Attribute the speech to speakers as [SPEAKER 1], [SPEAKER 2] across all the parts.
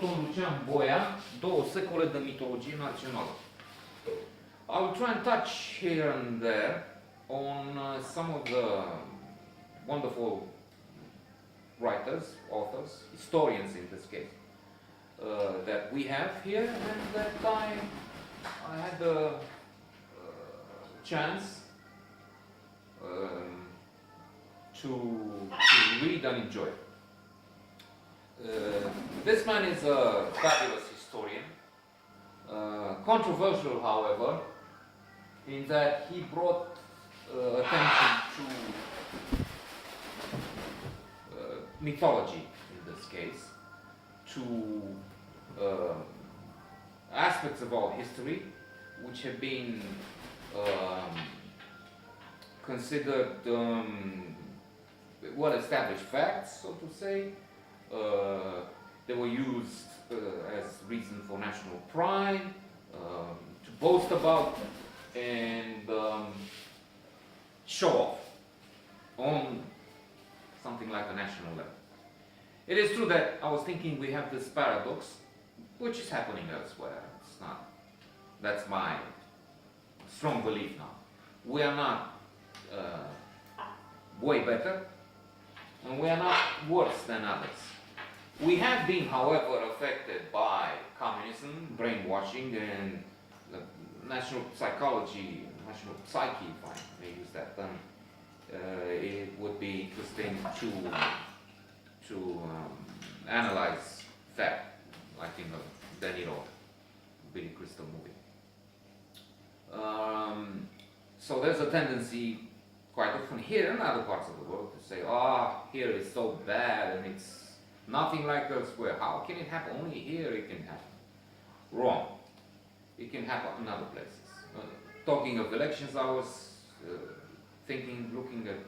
[SPEAKER 1] Dr. Lucian Boia, Doua Secole de Mitologie Nationala. I will try and touch here and there on some of the wonderful writers, authors, historians in this case, that we have here, and that I had the chance to read and enjoy. This man is a fabulous historian, controversial, however, in that he brought attention to mythology, in this case, to aspects of our history which have been considered well-established facts, so to say. They were used as reason for national pride, to boast about and show off on something like a national level. It is true that I was thinking we have this paradox, which is happening elsewhere. It's not, that's my strong belief now. We are not way better, and we are not worse than others. We have been, however, affected by communism, brainwashing, and the national psychology, national psyche, if I may use that term. It would be interesting to analyze that, like in the De Niro, Billy Crystal movie. So there's a tendency quite often here and other parts of the world to say, here is so bad and it's nothing like elsewhere. How can it happen? Only here it can happen. Wrong. It can happen in other places. Talking of elections, I was looking at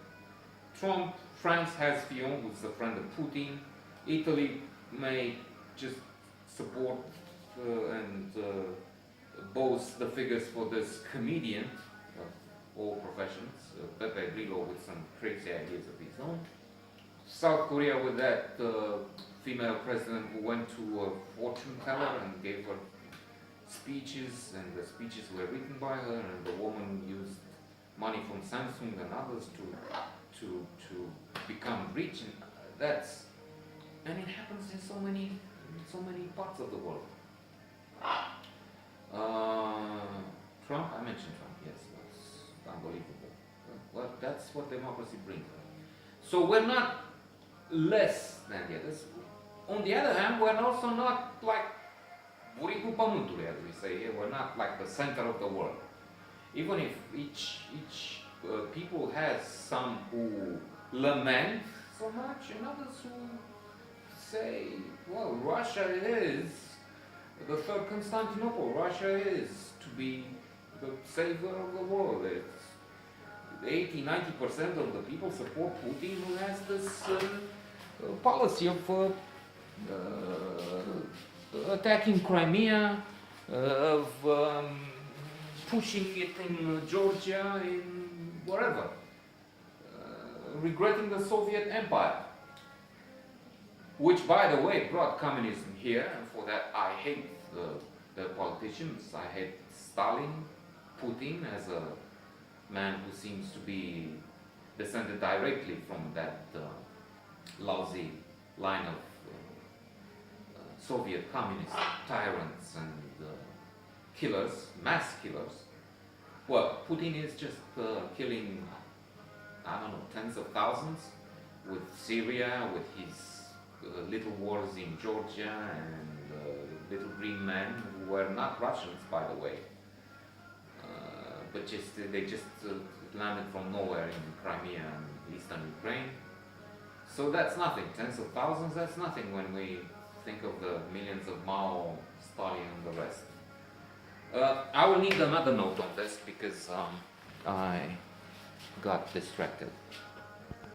[SPEAKER 1] Trump. France has Fillon, who's a friend of Putin. Italy may just support and boast the figures for this comedian of all professions, Pepe Grillo, with some crazy ideas of his own. South Korea with that female president who went to a fortune teller and gave her speeches, and the speeches were written by her, and the woman used money from Samsung and others to become rich, and it happens in so many parts of the world. Trump, I mentioned Trump, yes, that's unbelievable. Well, that's what democracy brings. So we're not less than the others. On the other hand, we're also not like buricul pământului, as we say here. We're not like the center of the world. Even if each people has some who lament so much, and others who say, well, Russia is the third Constantinople. Russia is to be the savior of the world. It's 80-90% of the people support Putin, who has this policy of attacking Crimea, of pushing it in Georgia, in wherever, regretting the Soviet Empire, which, by the way, brought communism here, and for that I hate the politicians. I hate Stalin, Putin, as a man who seems to be descended directly from that lousy line of Soviet communist tyrants and killers, mass killers. Well, Putin is just killing, I don't know, tens of thousands with Syria, with his little wars in Georgia, and little green men who were not Russians, by the way, but they just landed from nowhere in Crimea and eastern Ukraine. So that's nothing. Tens of thousands, that's nothing when we think of the millions of Mao, Stalin, and the rest. I will need another note on this because I got distracted.